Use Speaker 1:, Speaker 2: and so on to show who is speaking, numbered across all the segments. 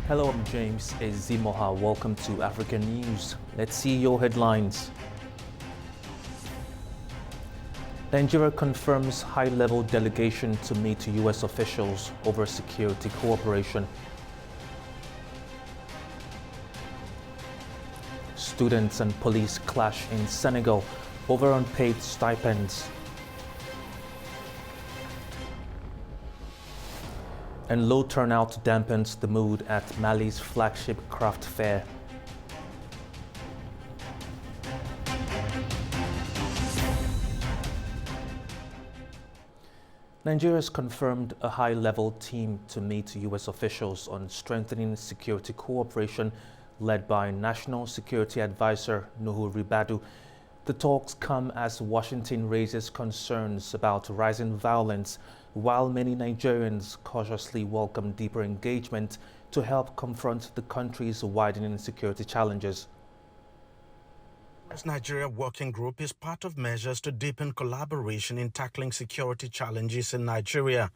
Speaker 1: Hello, I'm James Ezimoha. Welcome to African News. Let's see your headlines. Nigeria confirms high-level delegation to meet U.S. officials over security cooperation. Students and police clash in Senegal over unpaid stipends. And low turnout dampens the mood at Mali's flagship craft fair. Nigeria has confirmed a high-level team to meet U.S. officials on strengthening security cooperation led by National Security Advisor Nuhu Ribadu. The talks come as Washington raises concerns about rising violence, while many Nigerians cautiously welcome deeper engagement to help confront the country's widening security challenges.
Speaker 2: The Nigeria Working Group is part of measures to deepen collaboration in tackling security challenges in Nigeria.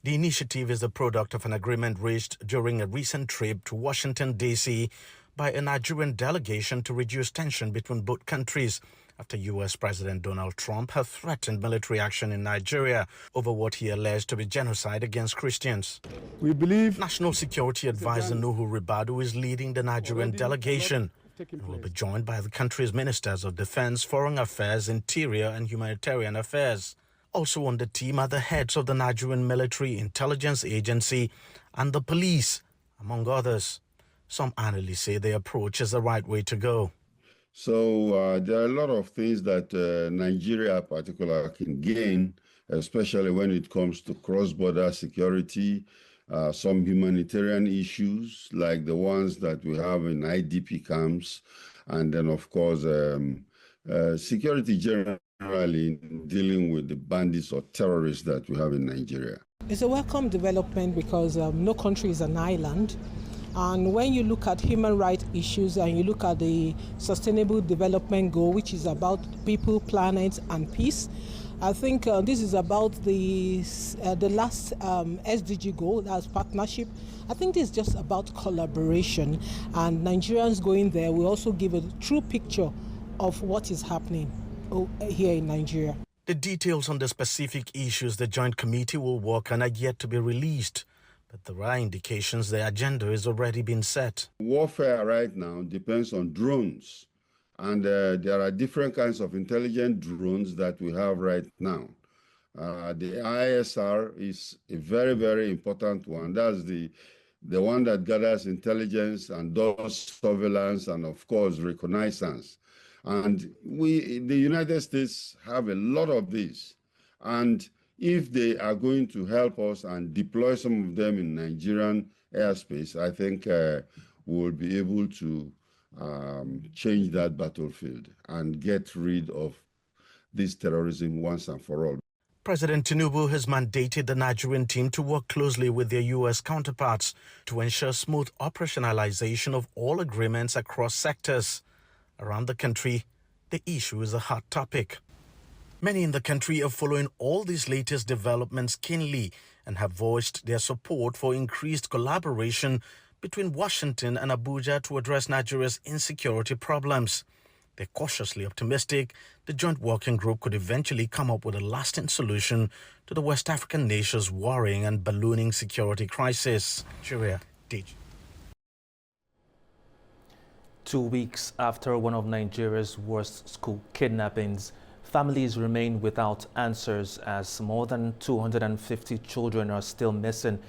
Speaker 2: The initiative is the product of an agreement reached during a recent trip to Washington, D.C. by a Nigerian delegation to reduce tension between both countries after U.S. President Donald Trump had threatened military action in Nigeria over what he alleged to be genocide against Christians.
Speaker 3: We believe
Speaker 2: National Security Advisor Nuhu Ribadu is leading the Nigerian delegation and will be joined by the country's Ministers of Defense, Foreign Affairs, Interior and Humanitarian Affairs. Also on the team are the heads of the Nigerian Military Intelligence Agency and the police, among others. Some analysts say the approach is the right way to go.
Speaker 4: So there are a lot of things that Nigeria particularly can gain, especially when it comes to cross-border security, some humanitarian issues like the ones that we have in IDP camps, and then, of course, security generally in dealing with the bandits or terrorists that we have in Nigeria.
Speaker 5: It's a welcome development because no country is an island. And when you look at human rights issues and you look at the Sustainable Development Goal, which is about people, planet, and peace, I think this is about the last SDG goal, that's partnership. I think this is just about collaboration, and Nigerians going there will also give a true picture of what is happening here in Nigeria.
Speaker 2: The details on the specific issues the Joint Committee will work on are yet to be released. But there are indications the agenda has already been set.
Speaker 4: Warfare right now depends on drones. And there are different kinds of intelligent drones that we have right now. The ISR is a very, very important one. That's the one that gathers intelligence and does surveillance and, of course, reconnaissance. And the United States have a lot of these. And if they are going to help us and deploy some of them in Nigerian airspace, I think we'll be able to change that battlefield and get rid of this terrorism once and for all.
Speaker 2: President Tinubu has mandated the Nigerian team to work closely with their U.S. counterparts to ensure smooth operationalization of all agreements across sectors. Around the country, the issue is a hot topic. Many in the country are following all these latest developments keenly and have voiced their support for increased collaboration between Washington and Abuja to address Nigeria's insecurity problems. They're cautiously optimistic the Joint Working Group could eventually come up with a lasting solution to the West African nation's worrying and ballooning security crisis. Nigeria, DG.
Speaker 1: 2 weeks after one of Nigeria's worst school kidnappings, families remain without answers as more than 250 children are still missing.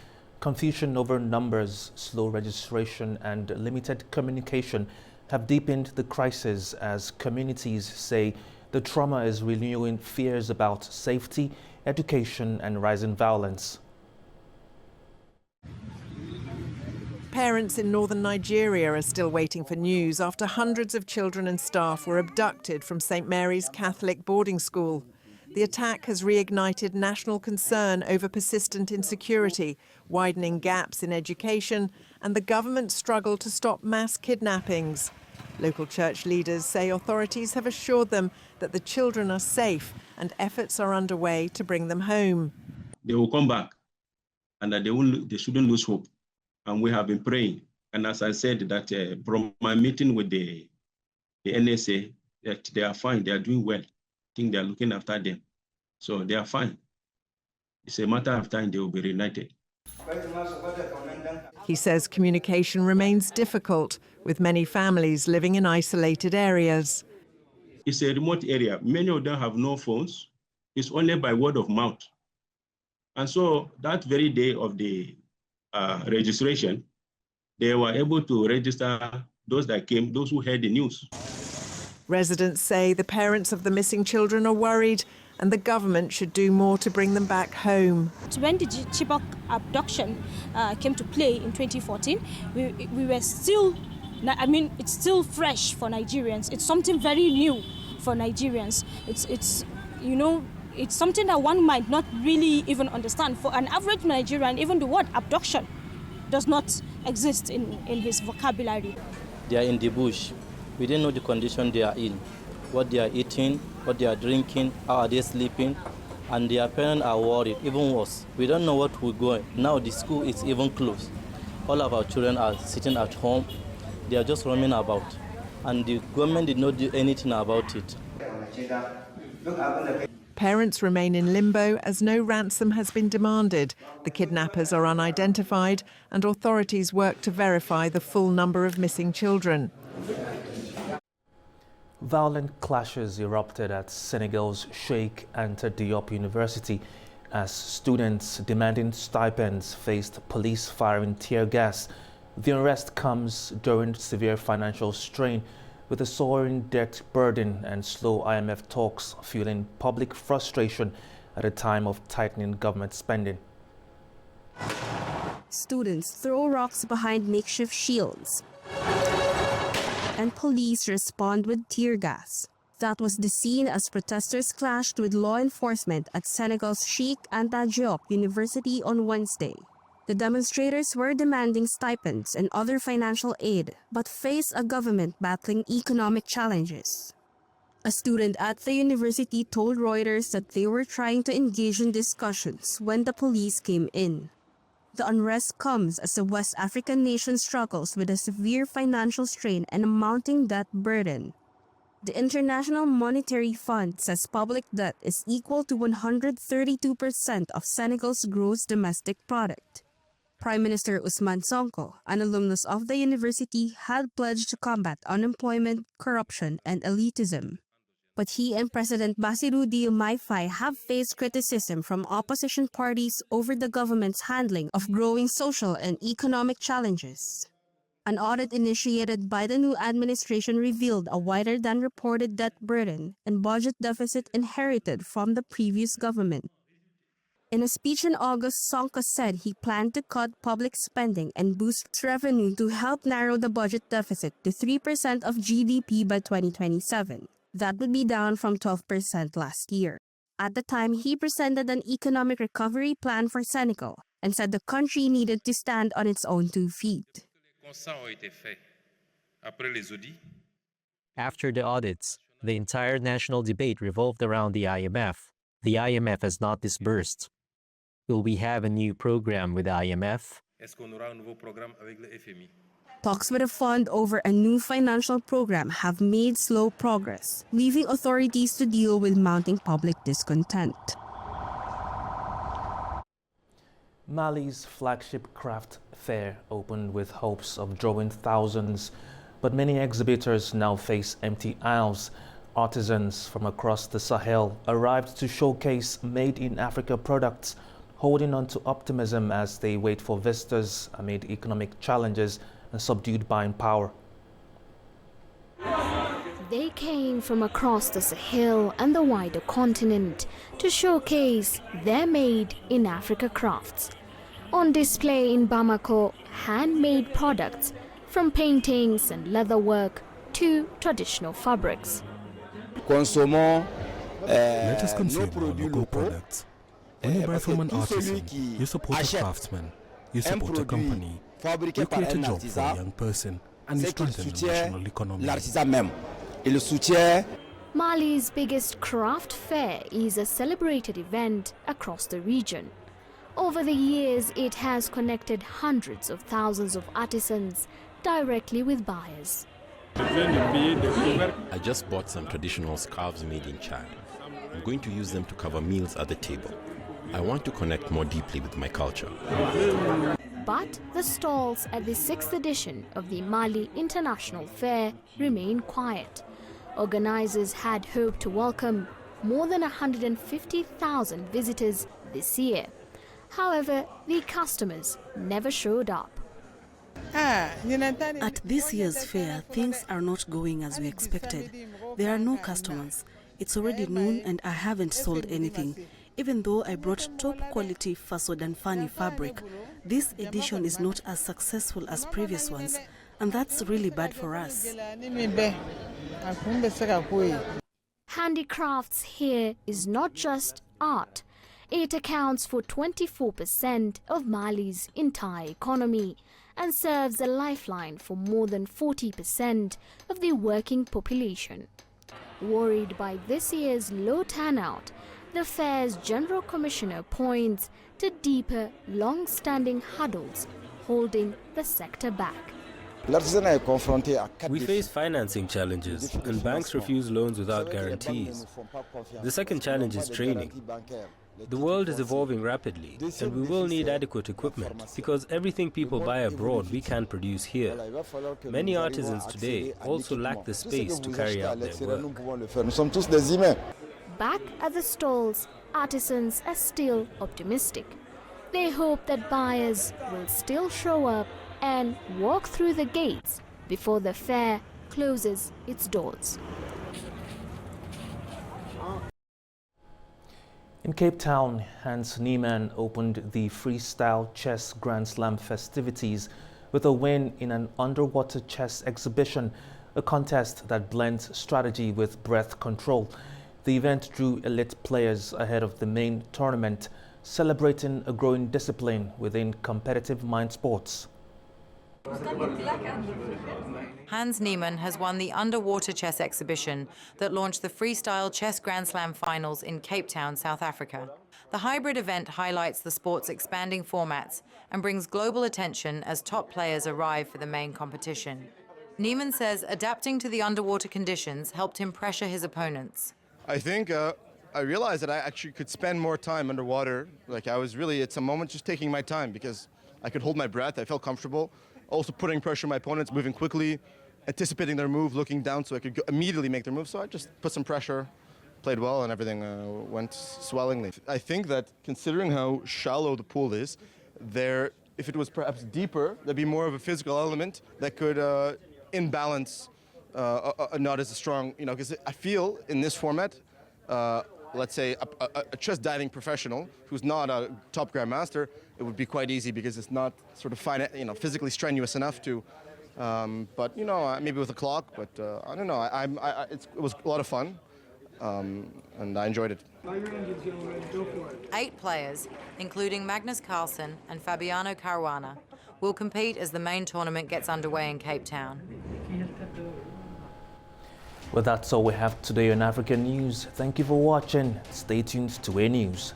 Speaker 1: Confusion over numbers, slow registration, and limited communication have deepened the crisis as communities say the trauma is renewing fears about safety, education, and rising violence.
Speaker 6: Parents in northern Nigeria are still waiting for news after hundreds of children and staff were abducted from St. Mary's Catholic boarding school. The attack has reignited national concern over persistent insecurity, widening gaps in education, and the government's struggle to stop mass kidnappings. Local church leaders say authorities have assured them that the children are safe and efforts are underway to bring them home.
Speaker 7: They will come back and that they shouldn't lose hope. And we have been praying
Speaker 3: And as I said, that from my meeting with the NSA, that they are fine, they are doing well. I think they are looking after them. So they are fine. It's a matter of time they will be reunited.
Speaker 6: He says communication remains difficult, with many families living in isolated areas.
Speaker 3: It's a remote area. Many of them have no phones. It's only by word of mouth. And so that very day of the registration, they were able to register those that came, those who heard the news.
Speaker 6: Residents say the parents of the missing children are worried and the government should do more to bring them back home.
Speaker 7: When the Chibok abduction came to play in 2014, we were still, it's still fresh for Nigerians. It's something very new for Nigerians. It's something that one might not really even understand. For an average Nigerian, even the word abduction does not exist in his vocabulary.
Speaker 8: They are in the bush. We don't know the condition they are in, what they are eating, what they are drinking, how are they sleeping, and their parents are worried, even worse. We don't know what we're going. Now the school is even closed. All of our children are sitting at home. They are just roaming about, and the government did not do anything about it.
Speaker 6: Parents remain in limbo as no ransom has been demanded. The kidnappers are unidentified, and authorities work to verify the full number of missing children.
Speaker 1: Violent clashes erupted at Senegal's Cheikh Anta Diop University as students demanding stipends faced police firing tear gas. The unrest comes during severe financial strain, with a soaring debt burden and slow IMF talks fueling public frustration at a time of tightening government spending.
Speaker 9: Students throw rocks behind makeshift shields, and police respond with tear gas. That was the scene as protesters clashed with law enforcement at Senegal's Cheikh Anta Diop University on Wednesday. The demonstrators were demanding stipends and other financial aid, but faced a government battling economic challenges. A student at the university told Reuters that they were trying to engage in discussions when the police came in. The unrest comes as the West African nation struggles with a severe financial strain and a mounting debt burden. The International Monetary Fund says public debt is equal to 132% of Senegal's gross domestic product. Prime Minister Ousmane Sonko, an alumnus of the university, had pledged to combat unemployment, corruption, and elitism. But he and President Bassirou Diomaye Faye have faced criticism from opposition parties over the government's handling of growing social and economic challenges. An audit initiated by the new administration revealed a wider than reported debt burden and budget deficit inherited from the previous government. In a speech in August, Sonko said he planned to cut public spending and boost revenue to help narrow the budget deficit to 3% of GDP by 2027. That would be down from 12% last year. At the time, he presented an economic recovery plan for Senegal and said the country needed to stand on its own 2 feet.
Speaker 10: After the audits, the entire national debate revolved around the IMF. The IMF has not disbursed. Will we have a new program with the IMF?
Speaker 9: Talks with the fund over a new financial program have made slow progress, leaving authorities to deal with mounting public discontent.
Speaker 1: Mali's flagship craft fair opened with hopes of drawing thousands, but many exhibitors now face empty aisles. Artisans from across the Sahel arrived to showcase made-in-Africa products, holding on to optimism as they wait for visitors amid economic challenges and subdued buying power.
Speaker 11: They came from across the Sahel and the wider continent to showcase their made-in-Africa crafts. On display in Bamako, handmade products from paintings and leatherwork to traditional fabrics.
Speaker 12: Let us consume our local products. When you buy from an artisan, you support a craftsman, you support a company, you create a job for a young person, and you strengthen the national economy.
Speaker 11: Mali's biggest craft fair is a celebrated event across the region. Over the years, it has connected hundreds of thousands of artisans directly with buyers.
Speaker 13: I just bought some traditional scarves made in Chad. I'm going to use them to cover meals at the table. I want to connect more deeply with my culture.
Speaker 11: But the stalls at the 6th edition of the Mali International Fair remain quiet. Organizers had hoped to welcome more than 150,000 visitors this year. However, the customers never showed up.
Speaker 14: At this year's fair, things are not going as we expected. There are no customers. It's already noon and I haven't sold anything. Even though I brought top quality Faso and Fani fabric, this edition is not as successful as previous ones, and that's really bad for us.
Speaker 11: Handicrafts here is not just art. It accounts for 24% of Mali's entire economy and serves a lifeline for more than 40% of the working population. Worried by this year's low turnout, the fair's General Commissioner points to deeper, long-standing hurdles holding the sector back.
Speaker 15: We face financing challenges, and banks refuse loans without guarantees. The second challenge is training. The world is evolving rapidly, and we will need adequate equipment, because everything people buy abroad we can't produce here. Many artisans today also lack the space to carry out their work.
Speaker 11: Back at the stalls, artisans are still optimistic. They hope that buyers will still show up and walk through the gates before the fair closes its doors.
Speaker 1: In Cape Town, Hans Niemann opened the Freestyle Chess Grand Slam festivities with a win in an underwater chess exhibition, a contest that blends strategy with breath control. The event drew elite players ahead of the main tournament, celebrating a growing discipline within competitive mind sports.
Speaker 16: Hans Niemann has won the underwater chess exhibition that launched the Freestyle Chess Grand Slam finals in Cape Town, South Africa. The hybrid event highlights the sport's expanding formats and brings global attention as top players arrive for the main competition. Niemann says adapting to the underwater conditions helped him pressure his opponents.
Speaker 17: I think I realized that I actually could spend more time underwater. It's a moment just taking my time because I could hold my breath, I felt comfortable. Also putting pressure on my opponents, moving quickly, anticipating their move, looking down so I could immediately make their move. So I just put some pressure, played well, and everything went swellingly. I think that considering how shallow the pool is, if it was perhaps deeper, there'd be more of a physical element that could imbalance not as strong, because I feel in this format, let's say a chess diving professional who's not a top grandmaster, it would be quite easy because it's not sort of physically strenuous enough to, but maybe with a clock, but I don't know, it was a lot of fun, and I enjoyed it.
Speaker 16: 8 players, including Magnus Carlsen and Fabiano Caruana, will compete as the main tournament gets underway in Cape Town.
Speaker 1: Well, that's all we have today on African News. Thank you for watching. Stay tuned to A News.